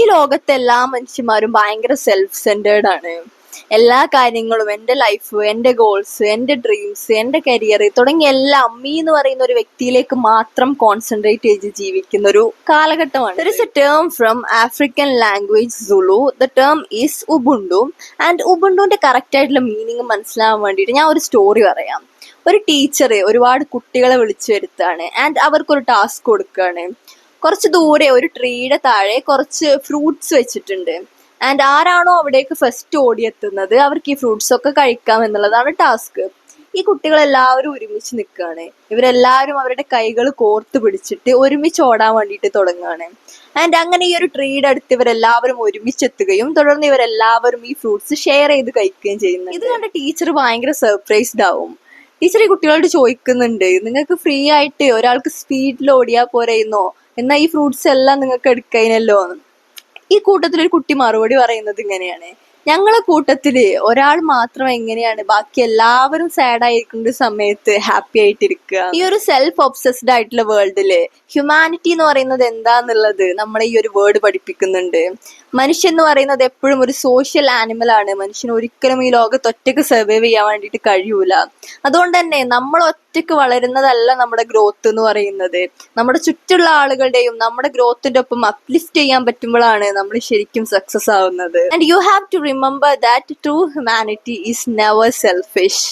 ഈ ലോകത്തെ എല്ലാ മനുഷ്യന്മാരും ഭയങ്കര സെൽഫ് സെന്റേർഡ് ആണ്. എല്ലാ കാര്യങ്ങളും എൻ്റെ ലൈഫ്, എൻ്റെ ഗോൾസ്, എൻ്റെ ഡ്രീംസ്, എൻ്റെ കരിയർ തുടങ്ങിയ എല്ലാം മീ എന്ന് പറയുന്ന ഒരു വ്യക്തിയിലേക്ക് മാത്രം കോൺസെൻട്രേറ്റ് ചെയ്ത് ജീവിക്കുന്ന ഒരു കാലഘട്ടമാണ്. There is a term from African language Zulu. The term is Ubuntu. And ഉബുണ്ടുവിന്റെ കറക്റ്റ് ആയിട്ടുള്ള മീനിങ് മനസ്സിലാവാൻ വേണ്ടിയിട്ട് ഞാൻ ഒരു സ്റ്റോറി പറയാം. ഒരു ടീച്ചർ ഒരുപാട് കുട്ടികളെ വിളിച്ചു വരുത്താണ് ആൻഡ് അവർക്കൊരു ടാസ്ക് കൊടുക്കുകയാണ്. കുറച്ച് ദൂരെ ഒരു ട്രീയുടെ താഴെ കുറച്ച് ഫ്രൂട്ട്സ് വെച്ചിട്ടുണ്ട് ആൻഡ് ആരാണോ അവിടേക്ക് ഫസ്റ്റ് ഓടിയെത്തുന്നത് അവർക്ക് ഈ ഫ്രൂട്ട്സ് ഒക്കെ കഴിക്കാം എന്നുള്ളതാണ് ടാസ്ക്. ഈ കുട്ടികളെല്ലാവരും ഒരുമിച്ച് നിൽക്കുകയാണ്. ഇവരെല്ലാവരും അവരുടെ കൈകൾ കോർത്ത് പിടിച്ചിട്ട് ഒരുമിച്ച് ഓടാൻ വേണ്ടിയിട്ട് തുടങ്ങുകയാണ്. ആൻഡ് അങ്ങനെ ഈ ഒരു ട്രീയുടെ അടുത്ത് ഇവരെല്ലാവരും ഒരുമിച്ചെത്തുകയും തുടർന്ന് ഇവരെല്ലാവരും ഈ ഫ്രൂട്ട്സ് ഷെയർ ചെയ്ത് കഴിക്കുകയും ചെയ്യുന്നു. ഇത് കണ്ട ടീച്ചർ ഭയങ്കര സർപ്രൈസ്ഡ് ആവും. ടീച്ചർ ഈ കുട്ടികളോട് ചോദിക്കുന്നുണ്ട്, നിങ്ങൾക്ക് ഫ്രീ ആയിട്ട് ഒരാൾക്ക് സ്പീഡിൽ ഓടിയാൽ പോരെയെന്നോ, എന്നാൽ ഈ ഫ്രൂട്ട്സ് എല്ലാം നിങ്ങൾക്ക് എടുക്കാനല്ലോ. ഈ കൂട്ടത്തിൽ ഒരു കുട്ടി മറുപടി പറയുന്നത് ഇങ്ങനെയാണ്, ഞങ്ങളെ കൂട്ടത്തില് ഒരാൾ മാത്രം എങ്ങനെയാണ് ബാക്കി എല്ലാവരും സാഡ് ആയിരിക്കുന്ന സമയത്ത് ഹാപ്പി ആയിട്ടിരിക്കുക. ഈ ഒരു സെൽഫ് ഒബ്സസ്ഡ് ആയിട്ടുള്ള വേൾഡില് ഹ്യൂമാനിറ്റി എന്ന് പറയുന്നത് എന്താന്നുള്ളത് നമ്മളെ ഈ ഒരു വേർഡ് പഠിപ്പിക്കുന്നുണ്ട്. മനുഷ്യൻ എന്ന് പറയുന്നത് എപ്പോഴും ഒരു സോഷ്യൽ ആനിമൽ ആണ്. മനുഷ്യന് ഒരിക്കലും ഈ ലോകത്ത് ഒറ്റയ്ക്ക് സർവൈവ് ചെയ്യാൻ വേണ്ടിയിട്ട് കഴിയൂല. അതുകൊണ്ട് തന്നെ നമ്മൾ ഒറ്റയ്ക്ക് വളരുന്നതല്ല നമ്മുടെ ഗ്രോത്ത് എന്ന് പറയുന്നത്. നമ്മുടെ ചുറ്റുള്ള ആളുകളുടെയും നമ്മുടെ ഗ്രോത്തിന്റെ ഒപ്പം അപ്ലിഫ്റ്റ് ചെയ്യാൻ പറ്റുമ്പോഴാണ് നമ്മൾ ശരിക്കും സക്സസ് ആവുന്നത്. And you have to remember that true humanity is never selfish.